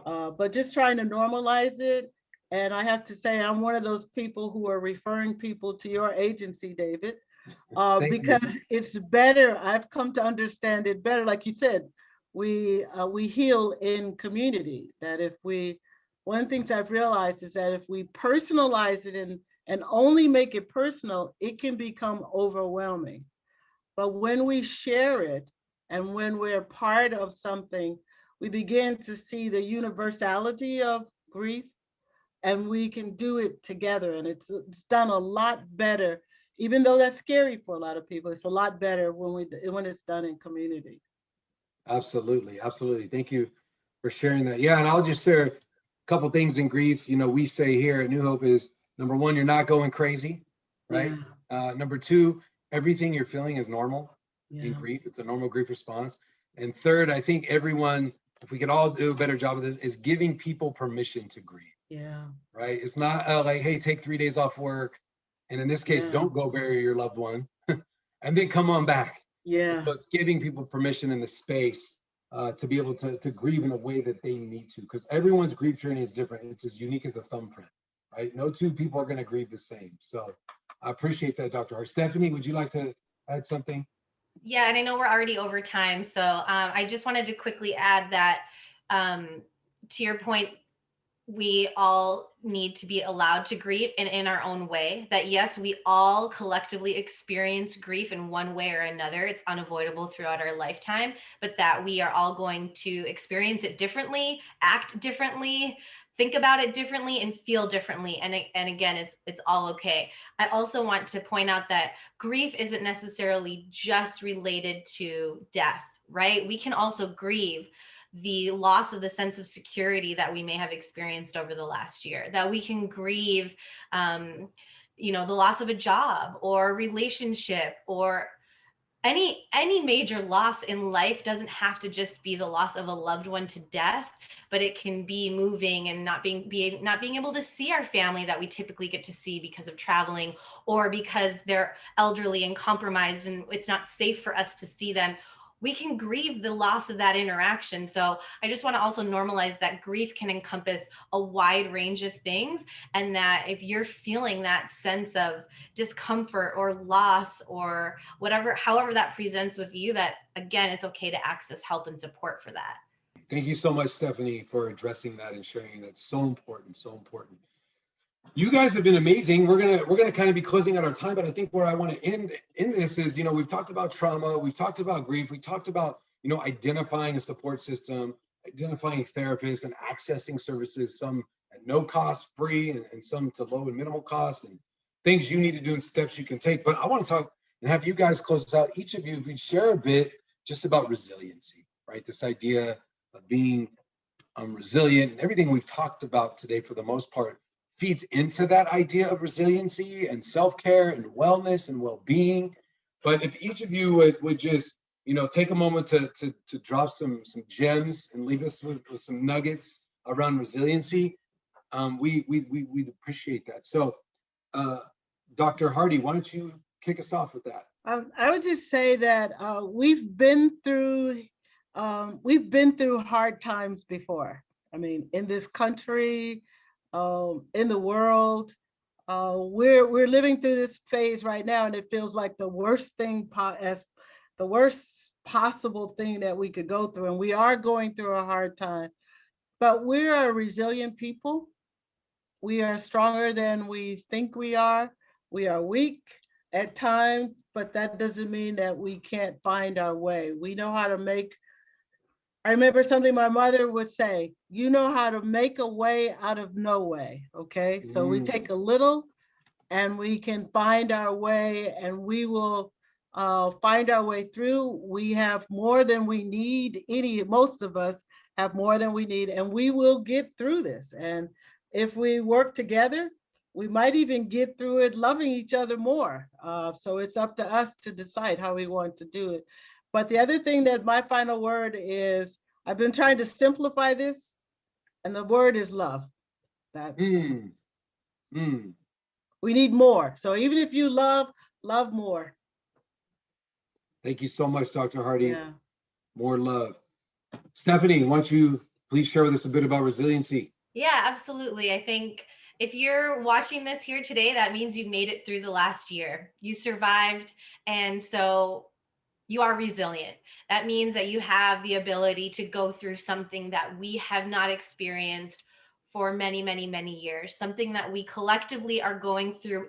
but just trying to normalize it. And I have to say, I'm one of those people who are referring people to your agency, David, because it's better. I've come to understand it better. Like you said, we heal in community. That one of the things I've realized is that if we personalize it and only make it personal, it can become overwhelming. But when we share it and when we're part of something, we begin to see the universality of grief, and we can do it together. And it's done a lot better, even though that's scary for a lot of people. It's a lot better when it's done in community. Absolutely. Absolutely. Thank you for sharing that. Yeah. And I'll just share a couple things in grief. We say here at New Hope is, number one, you're not going crazy, right? Yeah. Number two, everything you're feeling is normal in grief. It's a normal grief response. And third, I think everyone, if we could all do a better job of this, is giving people permission to grieve. Yeah. Right. It's not like, hey, take 3 days off work. And in this case, don't go bury your loved one and then come on back. Yeah. So it's giving people permission in the space to be able to grieve in a way that they need to, because everyone's grief journey is different. It's as unique as a thumbprint, right? No two people are going to grieve the same. So I appreciate that, Dr. Hart. Stephanie, would you like to add something? Yeah, and I know we're already over time. So I just wanted to quickly add that to your point, we all need to be allowed to grieve in our own way. That yes, we all collectively experience grief in one way or another. It's unavoidable throughout our lifetime, but that we are all going to experience it differently, act differently, think about it differently, and feel differently. And again, it's all okay. I also want to point out that grief isn't necessarily just related to death, right? We can also grieve the loss of the sense of security that we may have experienced over the last year, that we can grieve, the loss of a job or a relationship, or any major loss in life doesn't have to just be the loss of a loved one to death, but it can be moving and not being able to see our family that we typically get to see because of traveling, or because they're elderly and compromised and it's not safe for us to see them. We can grieve the loss of that interaction. So I just want to also normalize that grief can encompass a wide range of things, and that if you're feeling that sense of discomfort or loss or whatever, however that presents with you, that again, it's okay to access help and support for that. Thank you so much, Stephanie, for addressing that and sharing. That's so important, so important. You guys have been amazing. We're gonna kind of be closing out our time, but I think where I want to end in this is, we've talked about trauma, we've talked about grief, we talked about, identifying a support system, identifying therapists and accessing services, some at no cost, free, and some to low and minimal cost, and things you need to do and steps you can take. But I want to talk and have you guys close out. Each of you, if we share a bit just about resiliency, right? This idea of being resilient, and everything we've talked about today, for the most part, feeds into that idea of resiliency and self-care and wellness and well-being. But if each of you would just, take a moment to drop some gems and leave us with some nuggets around resiliency, we'd appreciate that. So, Dr. Hardy, why don't you kick us off with that? I would just say that we've been through hard times before. I mean, in this country, in the world, we're living through this phase right now, and it feels like the worst possible thing that we could go through, and we are going through a hard time. But we are a resilient people. We are stronger than we think we are. We are weak at times, but that doesn't mean that we can't find our way. We know how to I remember something my mother would say, you know how to make a way out of no way, okay? So we take a little and we can find our way, and we will find our way through. We have more than we need. Most of us have more than we need, and we will get through this. And if we work together, we might even get through it loving each other more. So it's up to us to decide how we want to do it. But the other thing that my final word is, I've been trying to simplify this, and the word is love. That's, we need more. So even if you love more. Thank you so much, Dr. Hardy. Yeah. More love. Stephanie, why don't you please share with us a bit about resiliency? Yeah, absolutely. I think if you're watching this here today, that means you made it through the last year. You survived. And so you are resilient. That means that you have the ability to go through something that we have not experienced for many, many, many years, something that we collectively are going through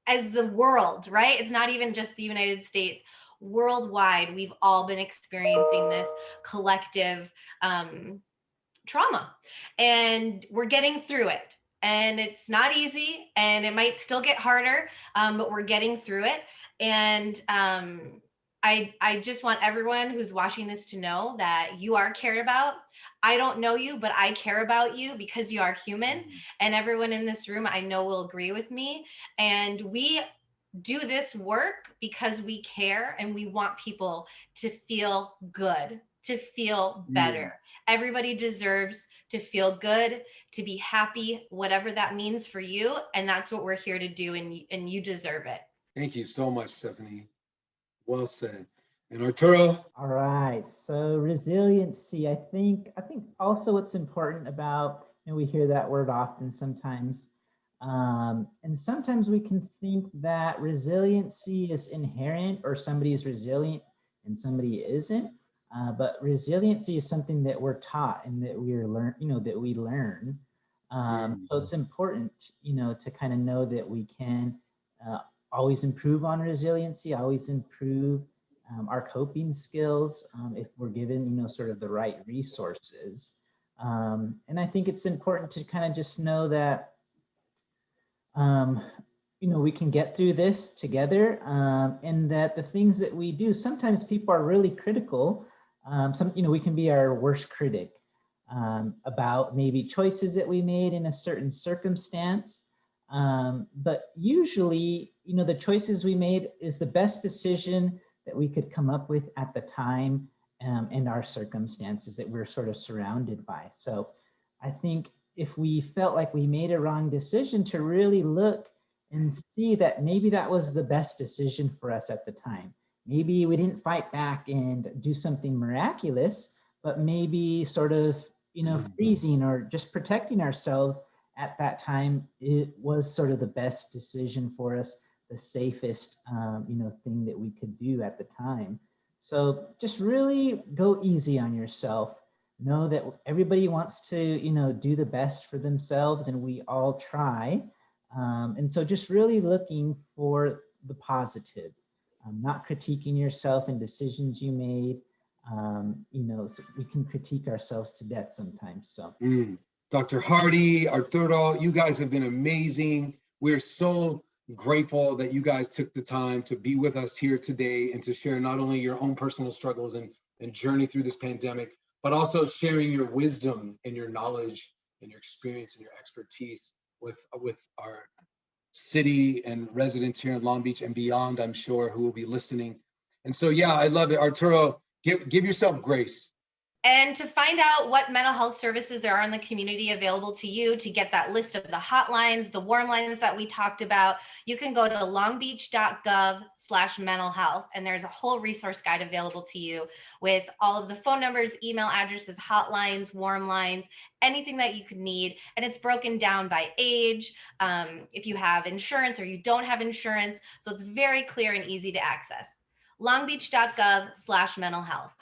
as the world, right? It's not even just the United States. Worldwide, we've all been experiencing this collective trauma, and we're getting through it. And it's not easy, and it might still get harder, but we're getting through it. And I just want everyone who's watching this to know that you are cared about. I don't know you, but I care about you because you are human. And everyone in this room, I know, will agree with me. And we do this work because we care, and we want people to feel good, to feel better. Everybody deserves to feel good, to be happy, whatever that means for you. And that's what we're here to do. And you deserve it. Thank you so much, Stephanie. Well said. And Arturo? All right. So resiliency, I think also what's important about, we hear that word often sometimes. And sometimes we can think that resiliency is inherent, or somebody is resilient and somebody isn't. But resiliency is something that we're taught and that we learn. So it's important, to kind of know that we can always improve on resiliency, always improve our coping skills if we're given, sort of the right resources. And I think it's important to kind of just know that, we can get through this together, and that the things that we do, sometimes people are really critical. We can be our worst critic about maybe choices that we made in a certain circumstance. But usually, the choices we made is the best decision that we could come up with at the time, and our circumstances that we're sort of surrounded by. So I think if we felt like we made a wrong decision, to really look and see that maybe that was the best decision for us at the time. Maybe we didn't fight back and do something miraculous, but maybe sort of, freezing or just protecting ourselves at that time, it was sort of the best decision for us, the safest, thing that we could do at the time. So just really go easy on yourself. Know that everybody wants to, do the best for themselves, and we all try. And so just really looking for the positive, not critiquing yourself and decisions you made. So we can critique ourselves to death sometimes. So. Dr. Hardy, Arturo, you guys have been amazing. We're so grateful that you guys took the time to be with us here today and to share not only your own personal struggles and journey through this pandemic, but also sharing your wisdom and your knowledge and your experience and your expertise with our city and residents here in Long Beach and beyond, I'm sure, who will be listening. And so, yeah, I love it. Arturo, give yourself grace. And to find out what mental health services there are in the community available to you, to get that list of the hotlines, the warm lines that we talked about, you can go to longbeach.gov/mental health. And there's a whole resource guide available to you with all of the phone numbers, email addresses, hotlines, warm lines, anything that you could need. And it's broken down by age, if you have insurance or you don't have insurance. So it's very clear and easy to access. longbeach.gov/mental health.